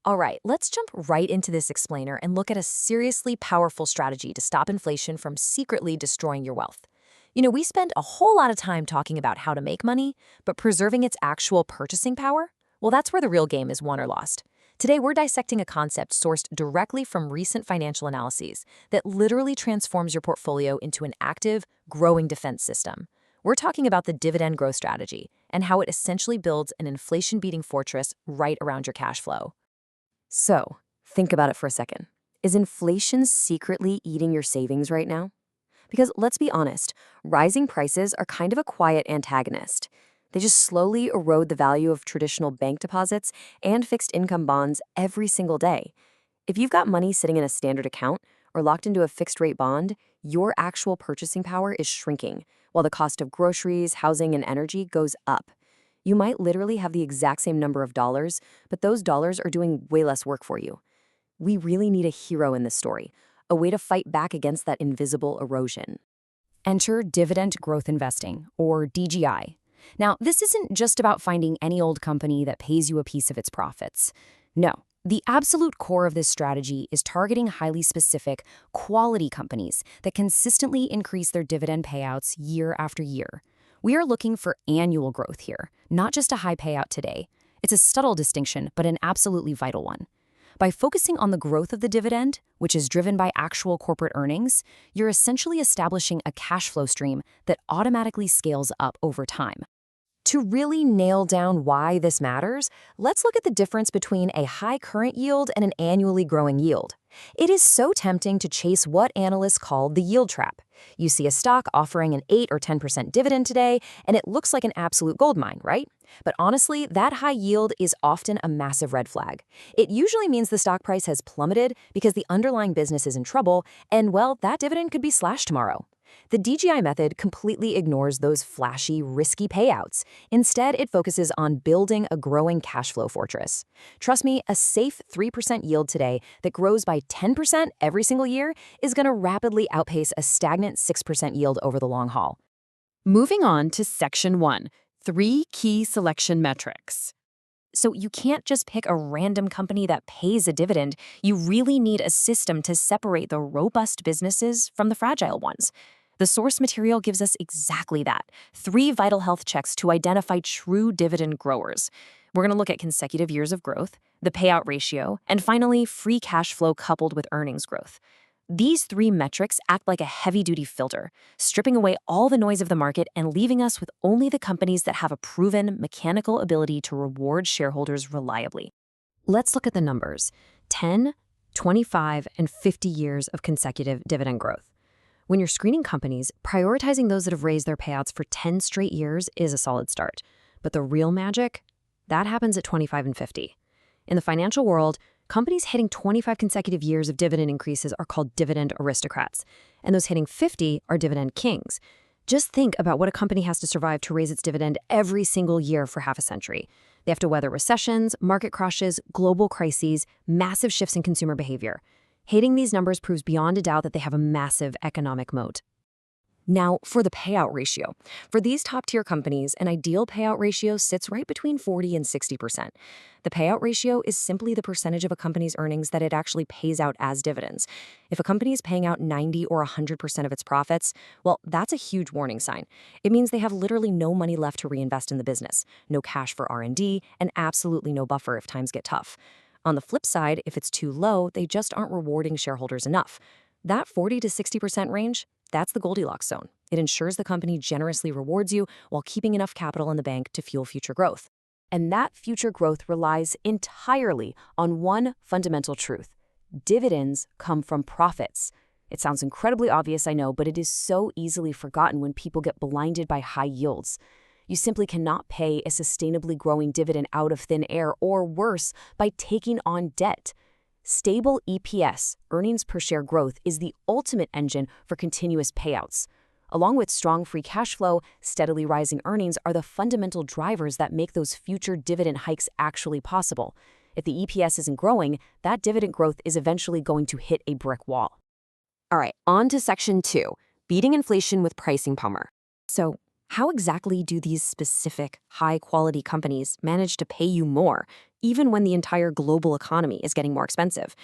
All right, let's jump right into this explainer and look at a seriously powerful strategy to stop inflation from secretly destroying your wealth. We spend a whole lot of time talking about how to make money, but preserving its actual purchasing power? Well, that's where the real game is won or lost. Today, we're dissecting a concept sourced directly from recent financial analyses that literally transforms your portfolio into an active, growing defense system. We're talking about the dividend growth strategy and how it essentially builds an inflation-beating fortress right around your cash flow. So, think about it for a second. Is inflation secretly eating your savings right now? Because let's be honest, rising prices are kind of a quiet antagonist. They just slowly erode the value of traditional bank deposits and fixed income bonds every single day. If you've got money sitting in a standard account or locked into a fixed rate bond, your actual purchasing power is shrinking, while the cost of groceries, housing, and energy goes up. You might literally have the exact same number of dollars, but those dollars are doing way less work for you. We really need a hero in this story, a way to fight back against that invisible erosion. Enter Dividend Growth Investing, or DGI. Now, this isn't just about finding any old company that pays you a piece of its profits. No, the absolute core of this strategy is targeting highly specific, quality companies that consistently increase their dividend payouts year after year. We are looking for annual growth here, not just a high payout today. It's a subtle distinction, but an absolutely vital one. By focusing on the growth of the dividend, which is driven by actual corporate earnings, you're essentially establishing a cash flow stream that automatically scales up over time. To really nail down why this matters, let's look at the difference between a high current yield and an annually growing yield. It is so tempting to chase what analysts call the yield trap. You see a stock offering an 8 or 10% dividend today, and it looks like an absolute goldmine, right? But honestly, that high yield is often a massive red flag. It usually means the stock price has plummeted because the underlying business is in trouble, and well, that dividend could be slashed tomorrow. The DGI method completely ignores those flashy, risky payouts. Instead, it focuses on building a growing cash flow fortress. Trust me, a safe 3% yield today that grows by 10% every single year is going to rapidly outpace a stagnant 6% yield over the long haul. Moving on to Section 1, 3 key selection metrics. So you can't just pick a random company that pays a dividend. You really need a system to separate the robust businesses from the fragile ones. The source material gives us exactly that, 3 vital health checks to identify true dividend growers. We're going to look at consecutive years of growth, the payout ratio, and finally, free cash flow coupled with earnings growth. These 3 metrics act like a heavy-duty filter, stripping away all the noise of the market and leaving us with only the companies that have a proven mechanical ability to reward shareholders reliably. Let's look at the numbers: 10, 25, and 50 years of consecutive dividend growth. When you're screening companies, prioritizing those that have raised their payouts for 10 straight years is a solid start. But the real magic? That happens at 25 and 50. In the financial world, companies hitting 25 consecutive years of dividend increases are called Dividend Aristocrats, and those hitting 50 are Dividend Kings. Just think about what a company has to survive to raise its dividend every single year for half a century. They have to weather recessions, market crashes, global crises, massive shifts in consumer behavior. Hitting these numbers proves beyond a doubt that they have a massive economic moat. Now, for the payout ratio. For these top-tier companies, an ideal payout ratio sits right between 40 and 60%. The payout ratio is simply the percentage of a company's earnings that it actually pays out as dividends. If a company is paying out 90 or 100% of its profits, well, that's a huge warning sign. It means they have literally no money left to reinvest in the business, no cash for R&D, and absolutely no buffer if times get tough. On the flip side, if it's too low, they just aren't rewarding shareholders enough. That 40 to 60% range, that's the Goldilocks zone. It ensures the company generously rewards you while keeping enough capital in the bank to fuel future growth. And that future growth relies entirely on one fundamental truth: dividends come from profits. It sounds incredibly obvious, I know, but it is so easily forgotten when people get blinded by high yields. You simply cannot pay a sustainably growing dividend out of thin air, or worse, by taking on debt. Stable EPS, earnings per share growth, is the ultimate engine for continuous payouts. Along with strong free cash flow, steadily rising earnings are the fundamental drivers that make those future dividend hikes actually possible. If the EPS isn't growing, that dividend growth is eventually going to hit a brick wall. All right, on to Section 2, beating inflation with pricing power. So, How exactly do these specific, high-quality companies manage to pay you more, even when the entire global economy is getting more expensive?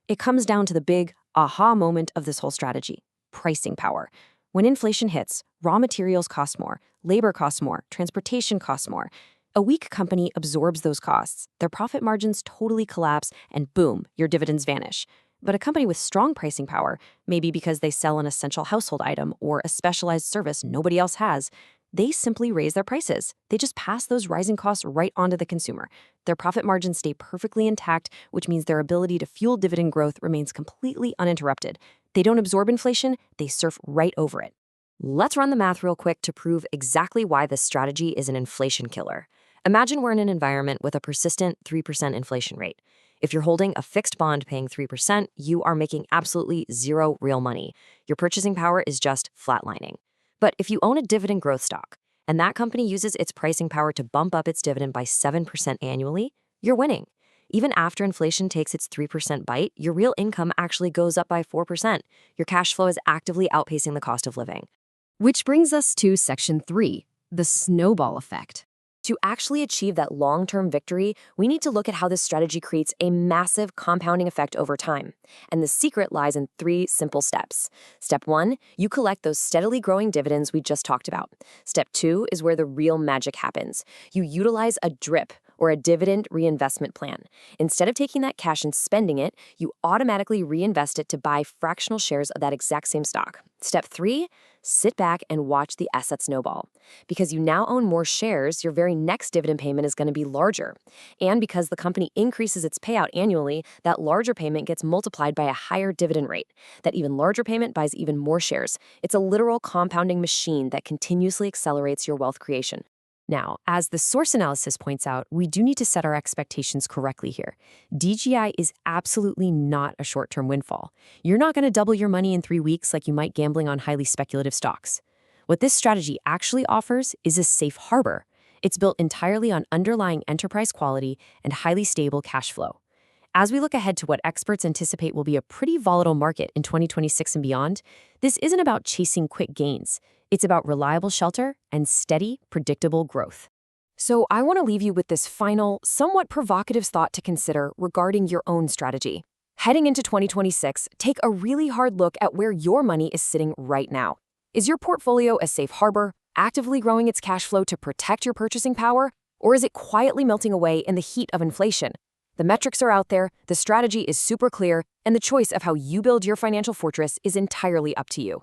It comes down to the big aha moment of this whole strategy: pricing power. When inflation hits, raw materials cost more, labor costs more, transportation costs more. A weak company absorbs those costs, their profit margins totally collapse, and boom, your dividends vanish. But a company with strong pricing power, maybe because they sell an essential household item or a specialized service nobody else has, they simply raise their prices. They just pass those rising costs right onto the consumer. Their profit margins stay perfectly intact, which means their ability to fuel dividend growth remains completely uninterrupted. They don't absorb inflation, they surf right over it. Let's run the math real quick to prove exactly why this strategy is an inflation killer. Imagine we're in an environment with a persistent 3% inflation rate. If you're holding a fixed bond paying 3%, you are making absolutely zero real money. Your purchasing power is just flatlining. But if you own a dividend growth stock, and that company uses its pricing power to bump up its dividend by 7% annually, you're winning. Even after inflation takes its 3% bite, your real income actually goes up by 4%. Your cash flow is actively outpacing the cost of living. Which brings us to Section 3, the snowball effect. To actually achieve that long-term victory, we need to look at how this strategy creates a massive compounding effect over time. And the secret lies in 3 simple steps. Step 1, you collect those steadily growing dividends we just talked about. Step 2 is where the real magic happens. You utilize a DRIP, or a dividend reinvestment plan. Instead of taking that cash and spending it, you automatically reinvest it to buy fractional shares of that exact same stock. Step 3, sit back and watch the asset snowball. Because you now own more shares, your very next dividend payment is going to be larger. And because the company increases its payout annually, that larger payment gets multiplied by a higher dividend rate. That even larger payment buys even more shares. It's a literal compounding machine that continuously accelerates your wealth creation. Now, as the source analysis points out, we do need to set our expectations correctly here. DGI is absolutely not a short-term windfall. You're not going to double your money in 3 weeks like you might gambling on highly speculative stocks. What this strategy actually offers is a safe harbor. It's built entirely on underlying enterprise quality and highly stable cash flow. As we look ahead to what experts anticipate will be a pretty volatile market in 2026 and beyond, this isn't about chasing quick gains. It's about reliable shelter and steady, predictable growth. So I want to leave you with this final, somewhat provocative thought to consider regarding your own strategy. Heading into 2026, take a really hard look at where your money is sitting right now. Is your portfolio a safe harbor, actively growing its cash flow to protect your purchasing power, or is it quietly melting away in the heat of inflation? The metrics are out there, the strategy is super clear, and the choice of how you build your financial fortress is entirely up to you.